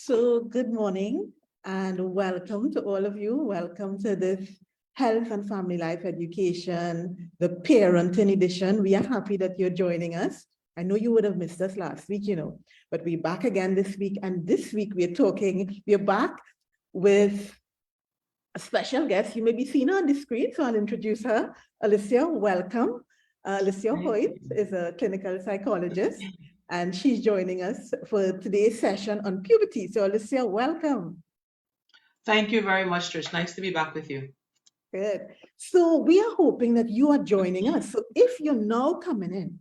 So good morning and welcome to all of you. Welcome to this Health and Family Life Education, the Parenting Edition. We are happy that you're joining us. I know you would have missed us last week, but we're back again this week. And this week we're back with a special guest. You may be seeing her on the screen, so I'll introduce her. Alicia, welcome. Alicia Hoyt is a clinical psychologist, and she's joining us for today's session on puberty. So Alicia, welcome. Thank you very much, Trish. Nice to be back with you. Good. So we are hoping that you are joining us. So if you're now coming in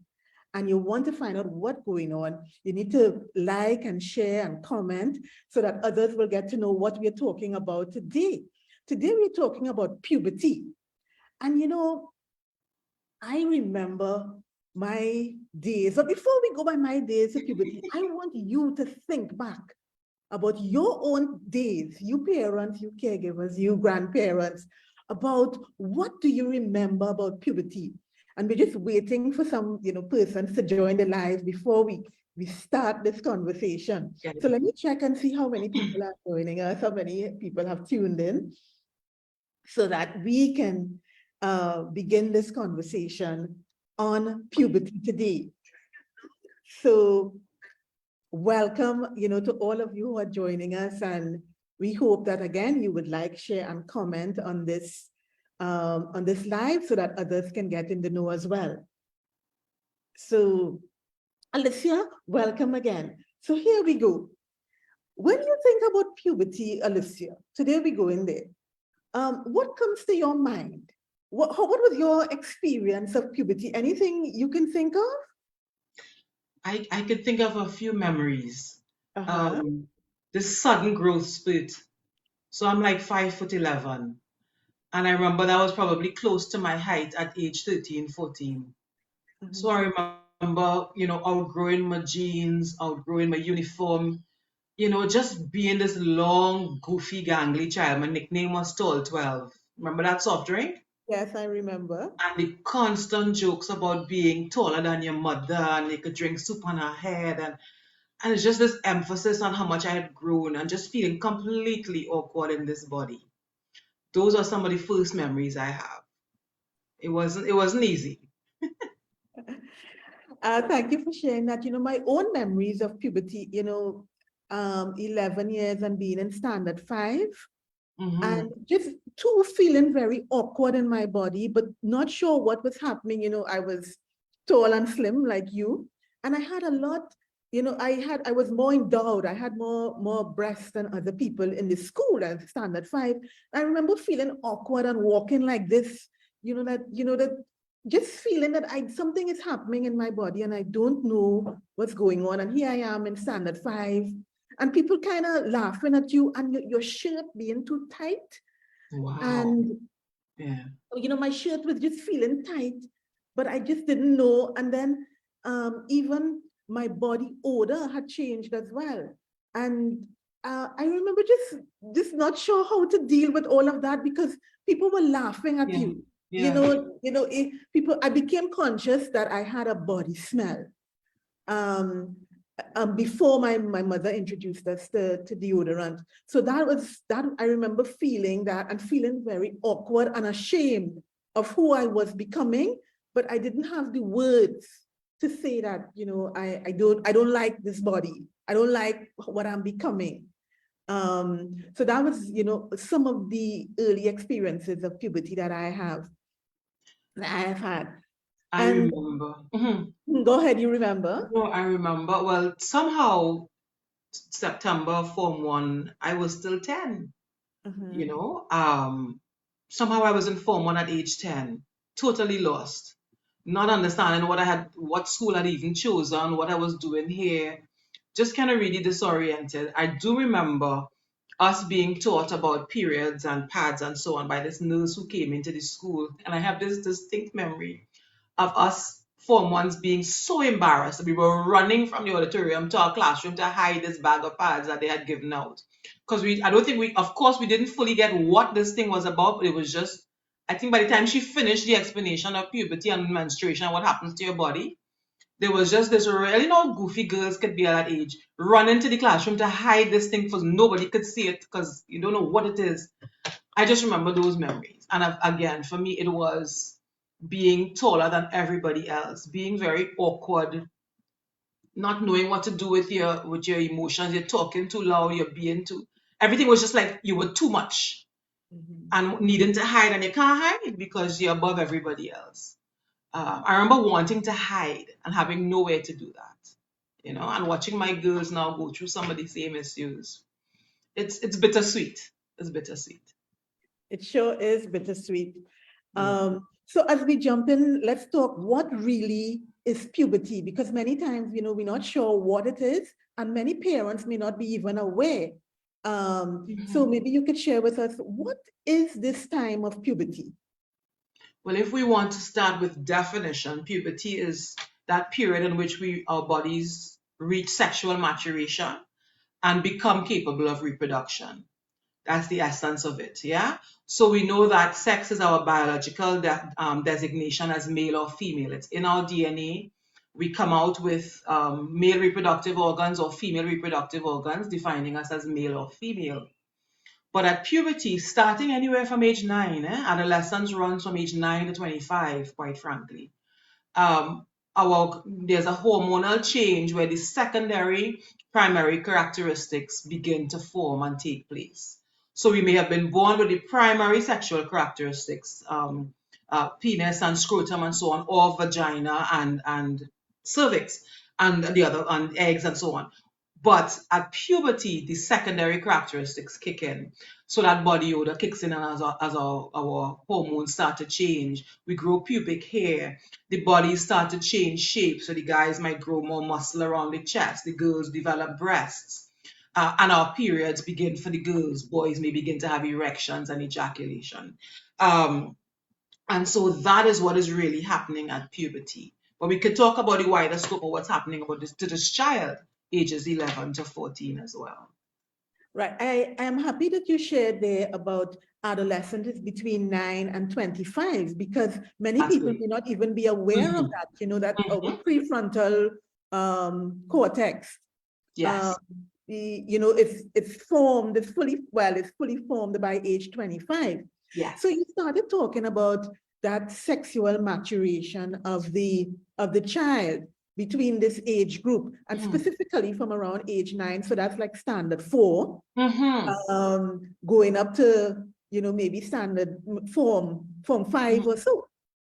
and you want to find out what's going on, you need to like and share and comment so that others will get to know what we're talking about today. Today we're talking about puberty. And I remember my days, but before we go by my days of puberty, I want you to think back about your own days, you parents, you caregivers, you grandparents, about what do you remember about puberty? And we're just waiting for some, persons to join the live before we start this conversation. So let me check and see how many people are joining us, how many people have tuned in, so that we can begin this conversation on puberty today. So welcome, to all of you who are joining us, and we hope that again you would like, share, and comment on this live so that others can get in the know as well. So, Alicia, welcome again. So here we go. When you think about puberty, Alicia, today we go in there. What comes to your mind? What was your experience of puberty? Anything you can think of? I could think of a few memories. This sudden growth spurt. So I'm like 5'11". And I remember that was probably close to my height at age 13, 14. So I remember, outgrowing my jeans, outgrowing my uniform, just being this long, goofy, gangly child. My nickname was Tall 12. Remember that soft drink? Yes, I remember. And the constant jokes about being taller than your mother and you could drink soup on her head. And it's just this emphasis on how much I had grown and just feeling completely awkward in this body. Those are some of the first memories I have. It wasn't easy. Thank you for sharing that. My own memories of puberty, 11 years and being in standard 5. And just feeling very awkward in my body, but not sure what was happening. I was tall and slim like you, and I had a lot, I was more endowed. I had more breasts than other people in the school as standard 5. I remember feeling awkward and walking like this, that just feeling that something is happening in my body and I don't know what's going on. And here I am in standard 5. And people kind of laughing at you and your shirt being too tight. Wow. And, my shirt was just feeling tight, but I just didn't know. And then even my body odor had changed as well. And I remember just not sure how to deal with all of that because people were laughing at you. Yeah. I became conscious that I had a body smell. Before my mother introduced us to deodorant. So that I remember feeling that and feeling very awkward and ashamed of who I was becoming, but I didn't have the words to say that, I don't like this body. I don't like what I'm becoming. So that was, some of the early experiences of puberty that I have had. I remember. Go ahead, you remember? No, I remember. Well, somehow September Form 1, I was still 10. Somehow I was in Form 1 at age 10, totally lost, not understanding what school I'd even chosen, what I was doing here, just kind of really disoriented. I do remember us being taught about periods and pads and so on by this nurse who came into the school. And I have this distinct memory of us Form 1s being so embarrassed that we were running from the auditorium to our classroom to hide this bag of pads that they had given out. Because of course, we didn't fully get what this thing was about, but it was just, I think by the time she finished the explanation of puberty and menstruation and what happens to your body, There was just this really goofy girls could be at that age, run into the classroom to hide this thing for nobody could see it because you don't know what it is. I just remember those memories. And again, for me, it was being taller than everybody else, being very awkward, not knowing what to do with your emotions. You're talking too loud, you're being too, everything was just like you were too much Mhm. and needing to hide, and you can't hide because you're above everybody else. I remember wanting to hide and having nowhere to do that, and watching my girls now go through some of the same issues. It's bittersweet. It's bittersweet. It sure is bittersweet. Yeah. So as we jump in, let's talk what really is puberty, because many times, we're not sure what it is, and many parents may not be even aware. So Mhm. maybe you could share with us, what is this time of puberty? Well, if we want to start with definition, puberty is that period in which our bodies reach sexual maturation and become capable of reproduction. That's the essence of it, yeah? So we know that sex is our biological designation as male or female. It's in our DNA. We come out with male reproductive organs or female reproductive organs, defining us as male or female. But at puberty, starting anywhere from age 9, adolescence runs from age 9 to 25, quite frankly. Um, there's a hormonal change where the secondary primary characteristics begin to form and take place. So we may have been born with the primary sexual characteristics, penis and scrotum and so on, or vagina and cervix and the other and eggs and so on. But at puberty, the secondary characteristics kick in. So that body odor kicks in, and as our hormones start to change, we grow pubic hair, the bodies start to change shape. So the guys might grow more muscle around the chest, the girls develop breasts, and our periods begin for the girls. Boys may begin to have erections and ejaculation. Um, and so that is what is really happening at puberty. But we could talk about the wider scope of what's happening to this child, ages 11 to 14 as well. Right. I am happy that you shared there about adolescent is between 9 and 25, because many That's people great. may not even be aware of Hmm. that, that our Hmm. prefrontal cortex, um, Yes. it's formed, it's fully formed by age 25. So Yes. you started talking about that sexual maturation of the child between this age group, and Hmm. specifically from around age 9. So that's like standard 4, Hmm. going up to, maybe standard form 5 or Hmm. so.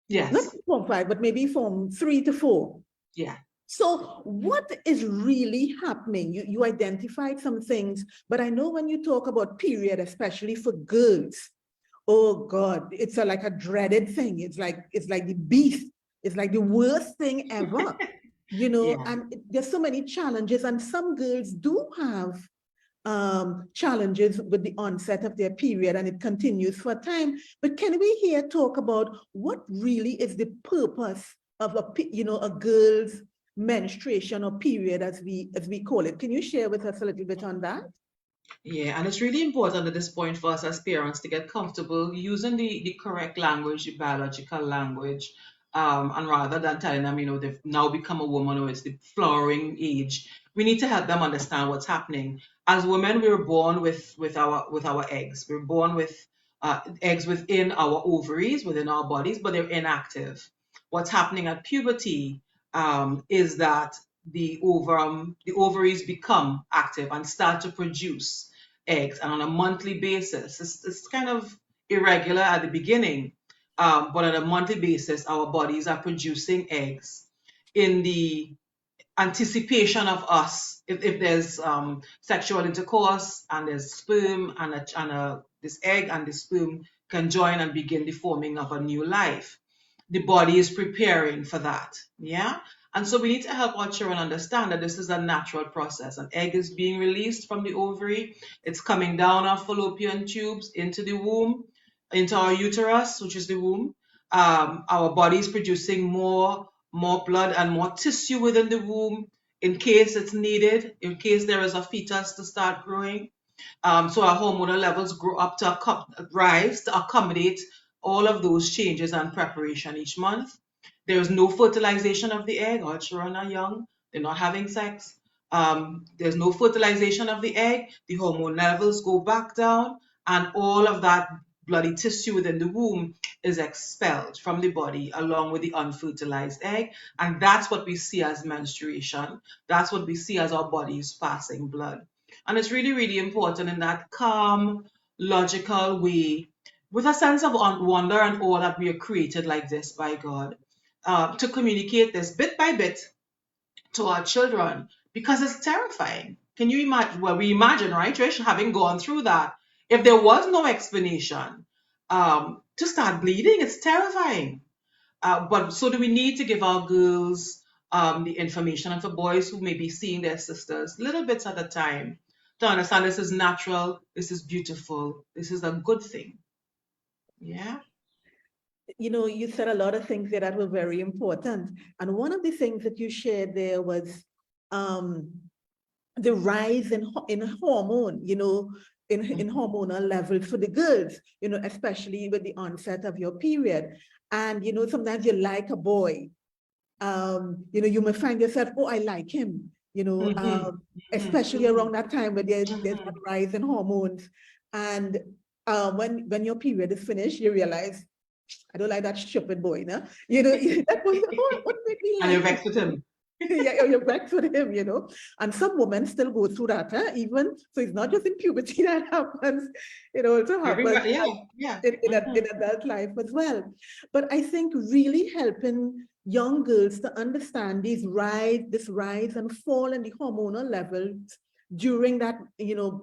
Not Yes. form 5, but maybe form 3 to 4. Yeah. So what is really happening? You identified some things, but I know when you talk about period, especially for girls, oh God, it's like a dreaded thing. It's like the beast. It's like the worst thing ever. Yeah. And there's so many challenges, and some girls do have challenges with the onset of their period, and it continues for a time. But can we here talk about what really is the purpose of a girl's menstruation or period, as we call it? Can you share with us a little bit on that? Yeah, and it's really important at this point for us as parents to get comfortable using the correct language, the biological language, and rather than telling them, they've now become a woman or it's the flowering age, we need to help them understand what's happening. As women, we were born with our eggs. We're born with eggs within our ovaries, within our bodies, but they're inactive. What's happening at puberty is that the ovaries become active and start to produce eggs, and on a monthly basis. It's kind of irregular at the beginning, but on a monthly basis, our bodies are producing eggs in the anticipation of us. If there's sexual intercourse and there's sperm and this egg and the sperm can join and begin the forming of a new life, the body is preparing for that. Yeah. And so we need to help our children understand that this is a natural process. An egg is being released from the ovary, it's coming down our fallopian tubes into the womb, into our uterus, which is the womb. Our body is producing more blood and more tissue within the womb in case it's needed, in case there is a fetus to start growing. So our hormonal levels grow up to rise to accommodate all of those changes and preparation each month. There is no fertilization of the egg. Our children are young, they're not having sex. There's no fertilization of the egg. The hormone levels go back down, and all of that bloody tissue within the womb is expelled from the body along with the unfertilized egg. And that's what we see as menstruation. That's what we see as our bodies passing blood. And it's really, really important in that calm, logical way, with a sense of wonder and awe that we are created like this by God, to communicate this bit by bit to our children, because it's terrifying. Can you imagine? Well, we imagine, right, Trish, having gone through that. If there was no explanation, to start bleeding, it's terrifying. But so do we need to give our girls the information, and for boys who may be seeing their sisters little bits at a time, to understand this is natural, this is beautiful, this is a good thing. Yeah. You said a lot of things there that were very important. And one of the things that you shared there was the rise in hormone, in hormonal levels for the girls, especially with the onset of your period. And, sometimes you like a boy, you may find yourself, oh, I like him, especially around that time where there's a rise in hormones. And when your period is finished, you realize, I don't like that stupid boy, no? That was what made me like. And you're vexed with him. Yeah, you're vexed with him, And some women still go through that, even. So it's not just in puberty that happens. It also happens in adult life as well. But I think really helping young girls to understand this rise and fall in the hormonal levels during that,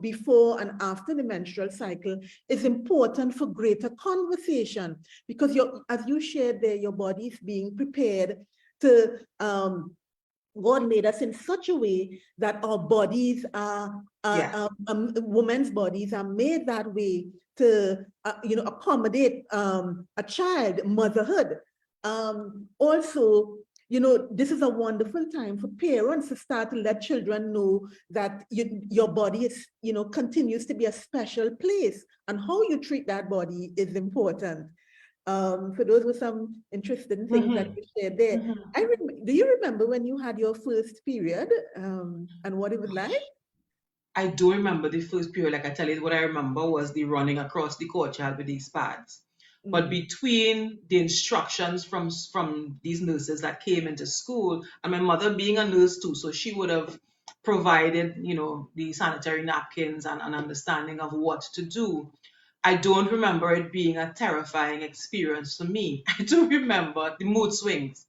before and after the menstrual cycle is important for greater conversation, because as you shared there, your body is being prepared to, God made us in such a way that our bodies women's bodies are made that way to, accommodate a child, motherhood. Also, this is a wonderful time for parents to start to let children know that your body is, continues to be a special place, and how you treat that body is important. So those were some interesting things that you shared there. Do you remember when you had your first period, and what it was like? I do remember the first period. Like I tell you, what I remember was the running across the courtyard with these pads. But between the instructions from these nurses that came into school, and my mother being a nurse too, so she would have provided, the sanitary napkins and an understanding of what to do. I don't remember it being a terrifying experience for me. I do remember the mood swings.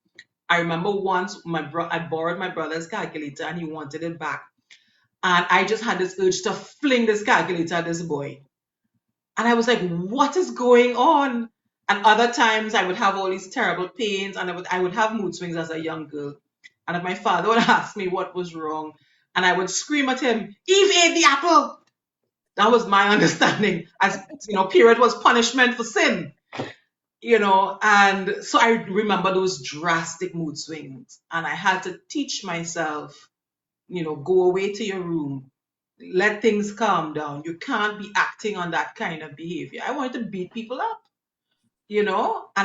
I remember once I borrowed my brother's calculator and he wanted it back. And I just had this urge to fling this calculator at this boy. And I was like, what is going on? And other times I would have all these terrible pains, and I would have mood swings as a young girl. And if my father would ask me what was wrong, and I would scream at him, Eve ate the apple. That was my understanding. As period was punishment for sin. And so I remember those drastic mood swings. And I had to teach myself, go away to your room, let things calm down. You can't be acting on that kind of behavior. I wanted to beat people up, and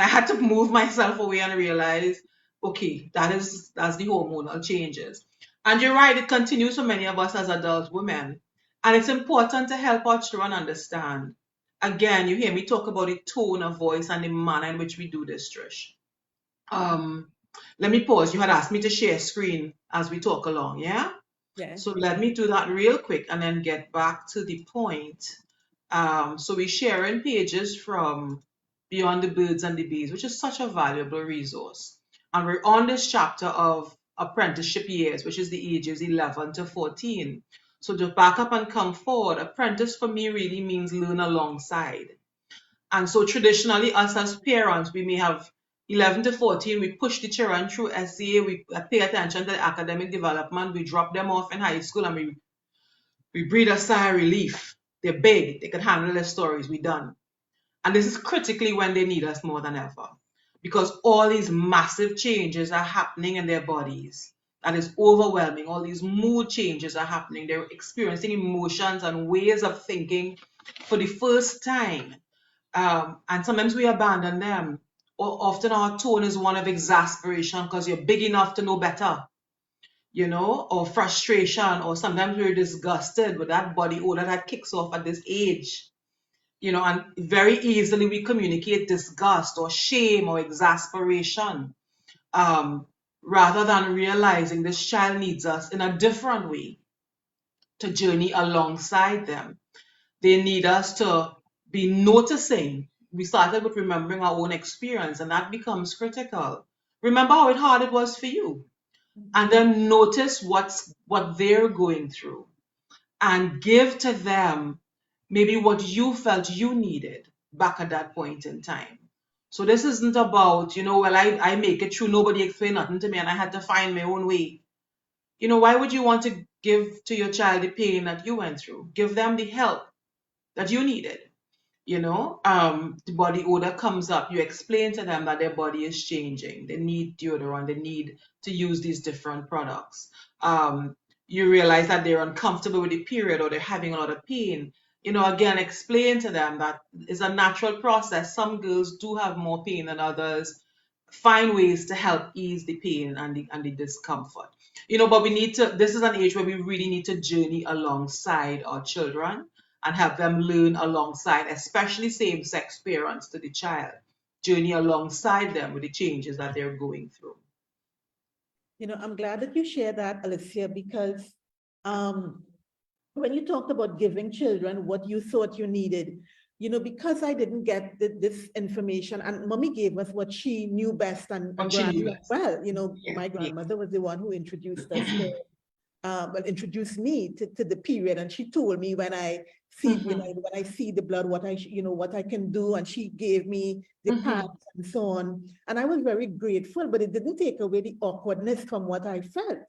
I had to move myself away and realize, okay, that's the hormonal changes. And you're right, it continues for many of us as adult women. And it's important to help our children understand. Again, you hear me talk about the tone of voice and the manner in which we do this, Trish. Let me pause. You had asked me to share screen as we talk along, yeah? Yeah. So let me do that real quick and then get back to the point. So we're sharing pages from Beyond the Birds and the Bees, which is such a valuable resource. And we're on this chapter of apprenticeship years, which is the ages 11 to 14. So to back up and come forward, apprentice for me really means learn alongside. And so traditionally, us as parents, we may have 11 to 14, we push the children through SCA, we pay attention to the academic development, we drop them off in high school, and we breathe a sigh of relief. They're big, they can handle their stories, we're done. And this is critically when they need us more than ever, because all these massive changes are happening in their bodies. That is overwhelming. All these mood changes are happening. They're experiencing emotions and ways of thinking for the first time. And sometimes we abandon them, or often our tone is one of exasperation because you're big enough to know better, or frustration, or sometimes we're disgusted with that body odor that kicks off at this age, and very easily we communicate disgust or shame or exasperation, um, rather than realizing this child needs us in a different way to journey alongside them. They need us to be noticing. We started with remembering our own experience, and that becomes critical. Remember how hard it was for you, and then notice what they're going through, and give to them maybe what you felt you needed back at that point in time. So this isn't about, well, I make it through, nobody explained nothing to me, and I had to find my own way. Why would you want to give to your child the pain that you went through? Give them the help that you needed. The body odor comes up. You explain to them that their body is changing. They need deodorant. They need to use these different products. Um, you realize that they're uncomfortable with the period, or they're having a lot of pain. Again, explain to them that it's a natural process. Some girls do have more pain than others. Find ways to help ease the pain and the discomfort. But we need to, this is an age where we really need to journey alongside our children and have them learn alongside, especially same-sex parents to the child, journey alongside them with the changes that they're going through. I'm glad that you share that, Alicia, because when you talked about giving children what you thought you needed, because I didn't get this information, and mommy gave us what she knew best, and granny as well. My grandmother was the one who introduced us to, introduced me to the period, and she told me when I see, when I see the blood, what what I can do, and she gave me the pads and so on, and I was very grateful, but it didn't take away the awkwardness from what I felt.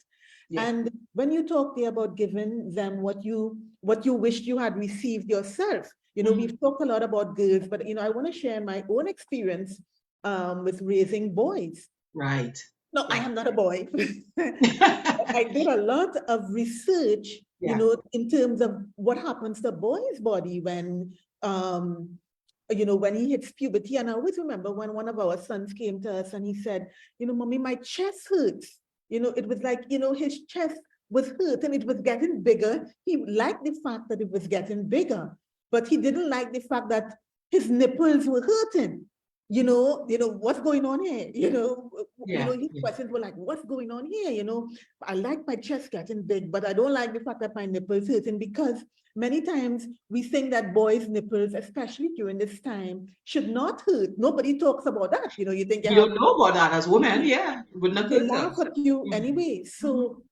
Yeah. And when you talk there about giving them what you wished you had received yourself, we've talked a lot about girls, but I want to share my own experience with raising boys. Right. No, I am not a boy. I did a lot of research, in terms of what happens to a boy's body when when he hits puberty. And I always remember when one of our sons came to us and he said, Mommy, my chest hurts. It was like, his chest was hurt and it was getting bigger. He liked the fact that it was getting bigger, but he didn't like the fact that his nipples were hurting. What's going on here? His questions were like, what's going on here? I like my chest getting big, but I don't like the fact that my nipples hurting, because many times we think that boys' nipples, especially during this time, should not hurt. Nobody talks about that. You think you don't know about that as women, yeah. Wouldn't they laugh at you anyway. So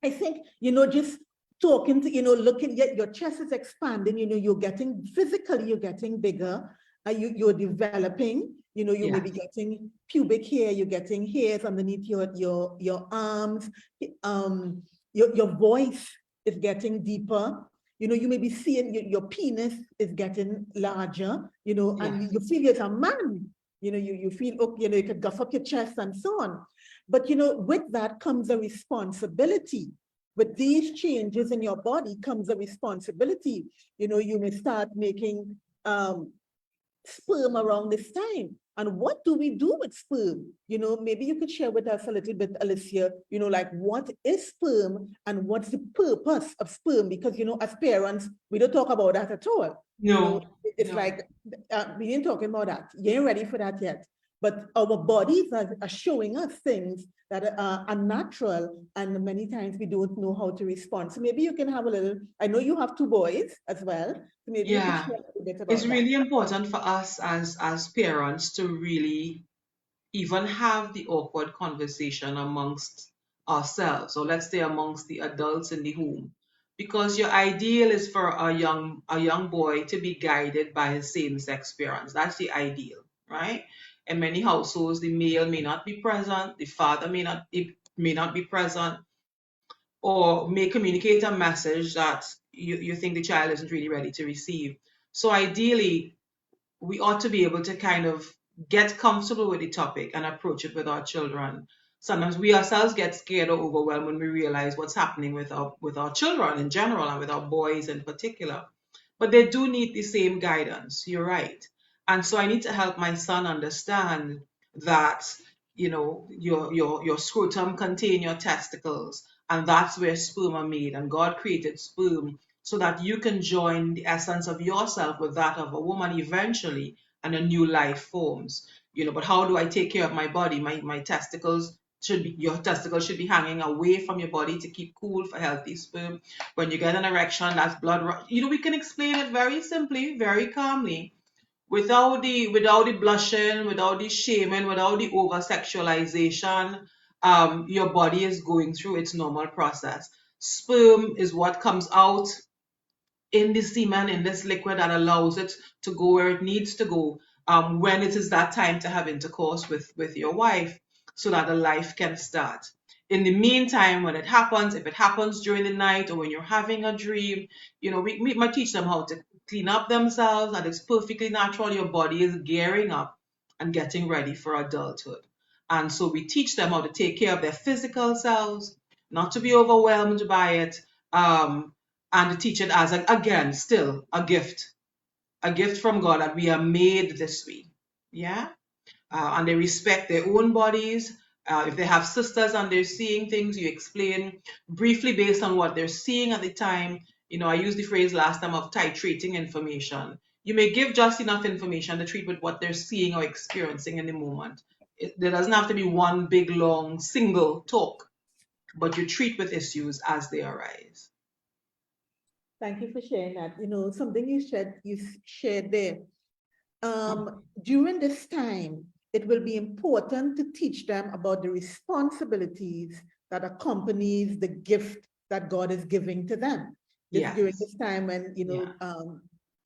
I think, just talking to, looking at your chest is expanding, you're getting physically, you're getting bigger. You're developing, you may be getting pubic hair, you're getting hairs underneath your arms, your voice is getting deeper, you may be seeing your penis is getting larger, and you feel you're a man, you feel, okay, you could guff up your chest and so on. But, with that comes a responsibility. With these changes in your body comes a responsibility. You may start making sperm around this time. And what do we do with sperm? Maybe you could share with us a little bit, Alicia, like what is sperm and what's the purpose of sperm? Because, as parents, we don't talk about that at all. No. It's like, we ain't talking about that. You ain't ready for that yet. But our bodies are showing us things that are unnatural, and many times we don't know how to respond. So maybe you can have a little, I know you have 2 boys as well. So maybe you can share a little bit about it's really important for us as parents to really even have the awkward conversation amongst ourselves, or let's say amongst the adults in the home. Because your ideal is for a young boy to be guided by his same-sex parents. That's the ideal, right? In many households, the male may not be present, the father may not be present, or may communicate a message that you think the child isn't really ready to receive. So ideally, we ought to be able to kind of get comfortable with the topic and approach it with our children. Sometimes we ourselves get scared or overwhelmed when we realize what's happening with our children in general and with our boys in particular. But they do need the same guidance. You're right. And so I need to help my son understand that, your scrotum contain your testicles, and that's where sperm are made. And God created sperm so that you can join the essence of yourself with that of a woman eventually, and a new life forms. But how do I take care of my body? My testicles should be your testicles should be hanging away from your body to keep cool for healthy sperm. When you get an erection, that's blood. We can explain it very simply, very calmly, without the blushing, without the shaming, without the over sexualization. Your body is going through its normal process. Sperm is what comes out in the semen, in this liquid, that allows it to go where it needs to go, when it is that time to have intercourse with your wife, so that the life can start. In the meantime, when it happens, if it happens during the night or when you're having a dream, we might teach them how to clean up themselves, and it's perfectly natural. Your body is gearing up and getting ready for adulthood. And so we teach them how to take care of their physical selves, not to be overwhelmed by it, and to teach it as, again, still a gift from God, that we are made this way. Yeah. And they respect their own bodies. If they have sisters and they're seeing things, you explain briefly based on what they're seeing at the time. I used the phrase last time of titrating information. You may give just enough information to treat with what they're seeing or experiencing in the moment. There doesn't have to be one big, long, single talk, but you treat with issues as they arise. Thank you for sharing that. Something you shared there. During this time, it will be important to teach them about the responsibilities that accompanies the gift that God is giving to them. During Yes. this time when, Yeah.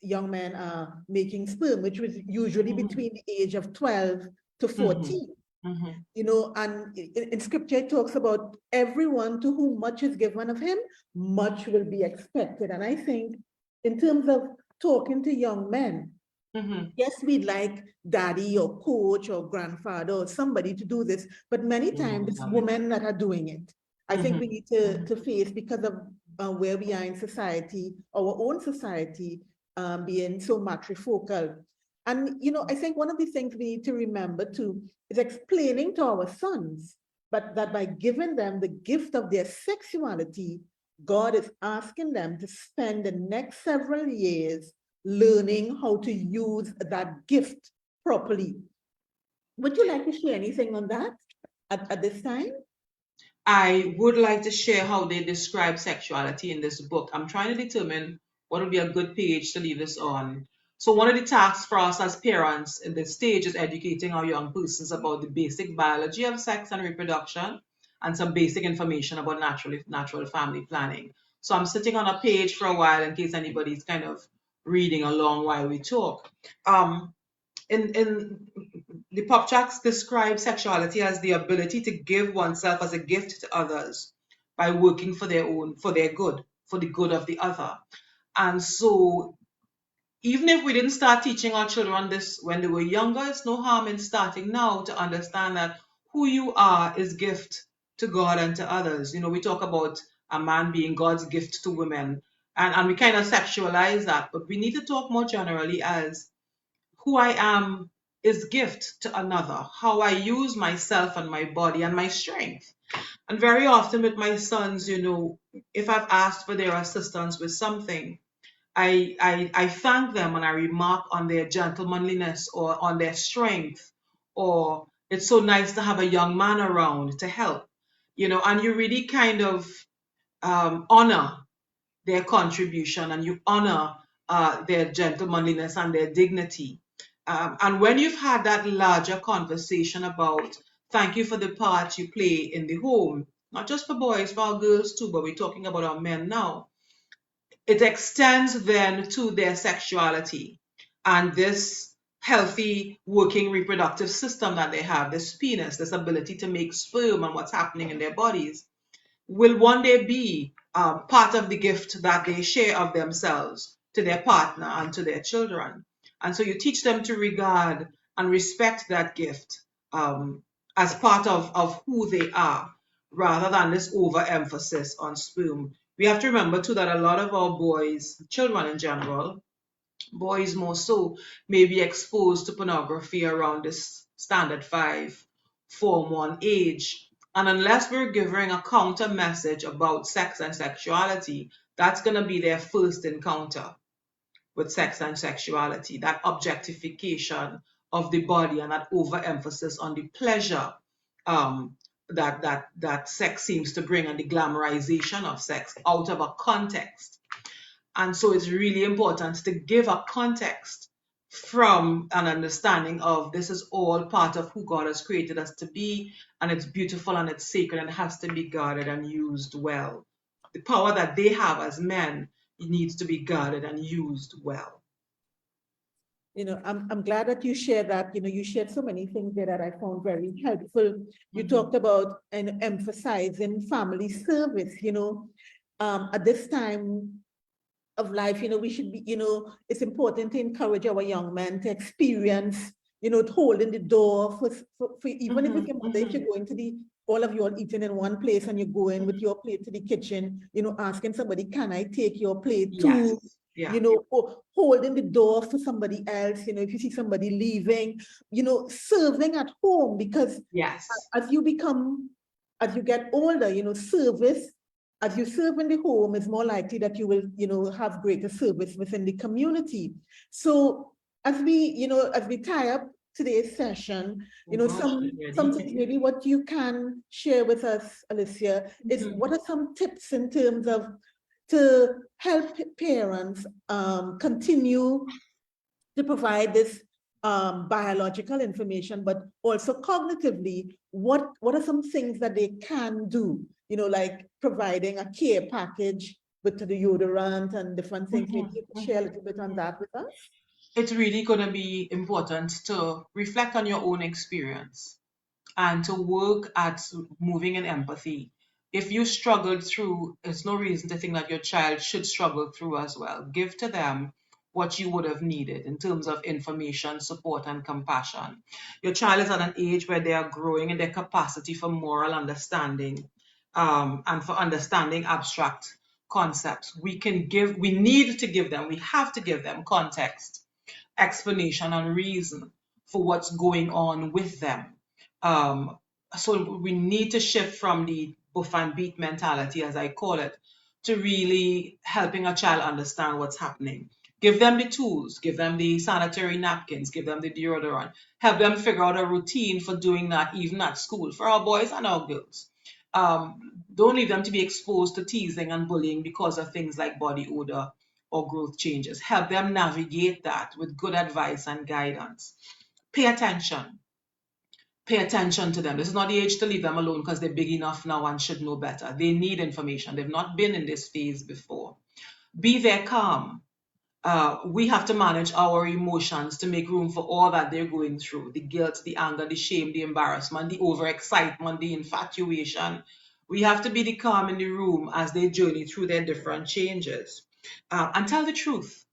young men are making sperm, which was usually Mhm. between the age of 12 to 14. Mhm. And in scripture, it talks about everyone to whom much is given of him, much will be expected. And I think in terms of talking to young men, Mhm. yes, we'd like daddy or coach or grandfather or somebody to do this, but many times No, it's darling. women that are doing it. I think we Mhm. need to face, because of where we are in society, our own society, being so matrifocal. And, I think one of the things we need to remember too is explaining to our sons, but that by giving them the gift of their sexuality, God is asking them to spend the next several years learning how to use that gift properly. Would you like to share anything on that at this time? I would like to share how they describe sexuality in this book. I'm trying to determine what would be a good page to leave this on. So, one of the tasks for us as parents in this stage is educating our young persons about the basic biology of sex and reproduction, and some basic information about natural family planning. So, I'm sitting on a page for a while in case anybody's kind of reading along while we talk. Um, in the pop tracks describe sexuality as the ability to give oneself as a gift to others by working for their good, for the good of the other. And so, even if we didn't start teaching our children this when they were younger, it's no harm in starting now to understand that who you are is gift to God and to others. We talk about a man being God's gift to women, and we kind of sexualize that, but we need to talk more generally as who I am is gift to another, how I use myself and my body and my strength. And very often with my sons, if I've asked for their assistance with something, I thank them and I remark on their gentlemanliness or on their strength, or it's so nice to have a young man around to help, and you really kind of honor their contribution, and you honor their gentlemanliness and their dignity. And when you've had that larger conversation about thank you for the part you play in the home, not just for boys, for our girls too, but we're talking about our men now, it extends then to their sexuality and this healthy working reproductive system that they have, this penis, this ability to make sperm and what's happening in their bodies will one day be part of the gift that they share of themselves to their partner and to their children. And so you teach them to regard and respect that gift as part of who they are, rather than this overemphasis on sperm. We have to remember too that a lot of our boys, children in general, Boys more so may be exposed to pornography around this standard 5, Form 1 age. And unless we're giving a counter message about sex and sexuality, that's going to be their first encounter with sex and sexuality, that objectification of the body and that overemphasis on the pleasure that sex seems to bring and the glamorization of sex out of a context. And so it's really important to give a context from an understanding of this is all part of who God has created us to be, and it's beautiful and it's sacred and it has to be guarded and used well. The power that they have as men needs to be guarded and used well. I'm glad that you shared that. You shared so many things there that I found very helpful. You talked about and emphasizing family service. At this time of life, we should be, it's important to encourage our young men to experience, holding the door for even if it's your mother, if you're going to all of you are eating in one place and you go in with your plate to the kitchen, asking somebody, can I take your plate too? Yeah. Or holding the door for somebody else, if you see somebody leaving, serving at home, because as you get older, service, as you serve in the home, is more likely that you will, have greater service within the community. So as we tie up today's session, some things maybe what you can share with us, Alicia, is what are some tips in terms of to help parents continue to provide this biological information, but also cognitively, what are some things that they can do, like providing a care package with the deodorant and different things. Maybe you could share a little bit on that with us. It's really going to be important to reflect on your own experience and to work at moving in empathy. If you struggled through, there's no reason to think that your child should struggle through as well. Give to them what you would have needed in terms of information, support, and compassion. Your child is at an age where they are growing in their capacity for moral understanding and for understanding abstract concepts. We need to give them, we have to give them context, explanation, and reason for what's going on with them. So we need to shift from the buff and beat mentality, as I call it, to really helping a child understand what's happening. Give them the tools, give them the sanitary napkins, give them the deodorant, help them figure out a routine for doing that even at school for our boys and our girls. Don't leave them to be exposed to teasing and bullying because of things like body odor or growth changes. Help them navigate that with good advice and guidance. Pay attention. Pay attention to them. This is not the age to leave them alone because they're big enough now and should know better. They need information. They've not been in this phase before. Be there calm. We have to manage our emotions to make room for all that they're going through, the guilt, the anger, the shame, the embarrassment, the overexcitement, the infatuation. We have to be the calm in the room as they journey through their different changes. And tell the truth.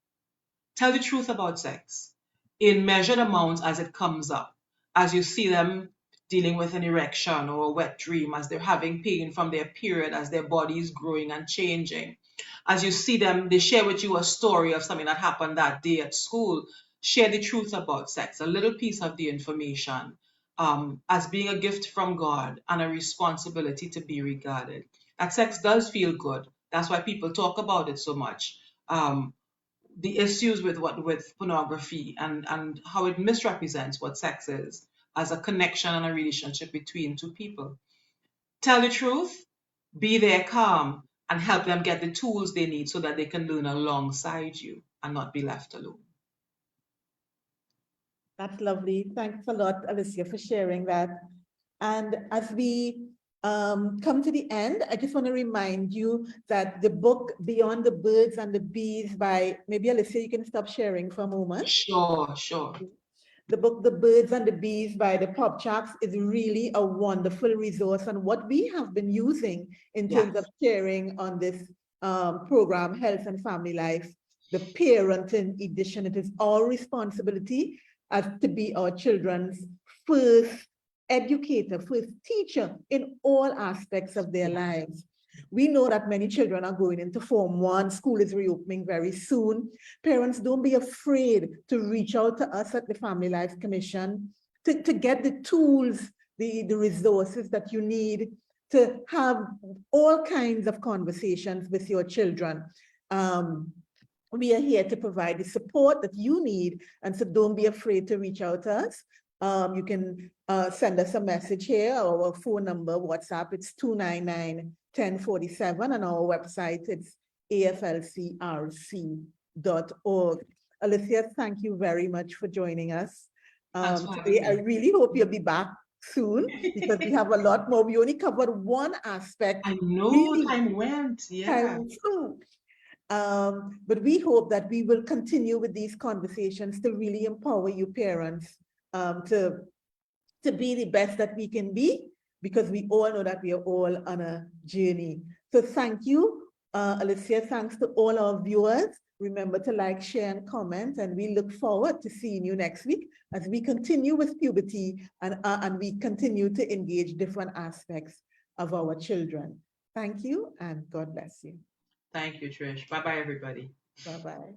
Tell the truth about sex in measured amounts as it comes up. As you see them dealing with an erection or a wet dream, as they're having pain from their period, as their body is growing and changing. As you see them, they share with you a story of something that happened that day at school. Share the truth about sex, a little piece of the information, as being a gift from God and a responsibility to be regarded. That sex does feel good. That's why people talk about it so much. The issues with pornography and how it misrepresents what sex is as a connection and a relationship between two people. Tell the truth, be there calm, and help them get the tools they need so that they can learn alongside you and not be left alone. That's lovely. Thanks a lot, Alicia, for sharing that. And as we come to the end, I just want to remind you that the book Beyond the Birds and the Bees by, maybe Alicia, you can stop sharing for a moment. Sure. The book, The Birds and the Bees by the Pop Chaps, is really a wonderful resource, and what we have been using in terms of sharing on this program, Health and Family Life, the parenting edition. It is our responsibility as to be our children's first educator, first teacher in all aspects of their lives. We know that many children are going into Form 1. School is reopening very soon. Parents, don't be afraid to reach out to us at the Family Life Commission to get the tools, the resources that you need to have all kinds of conversations with your children. We are here to provide the support that you need, and so don't be afraid to reach out to us. You can send us a message here, or our phone number, WhatsApp, it's 299-1047, and our website, it's aflcrc.org. Alicia, thank you very much for joining us today. I really hope you'll be back soon, because we have a lot more. We only covered one aspect. I know, really, time went, yeah. time flew. But we hope that we will continue with these conversations to really empower you parents to be the best that we can be, because we all know that we are all on a journey. So thank you, Alicia. Thanks to all our viewers. Remember to like, share, and comment, and we look forward to seeing you next week as we continue with puberty and we continue to engage different aspects of our children. Thank you, and God bless you. Thank you, Trish. Bye-bye, everybody. Bye-bye.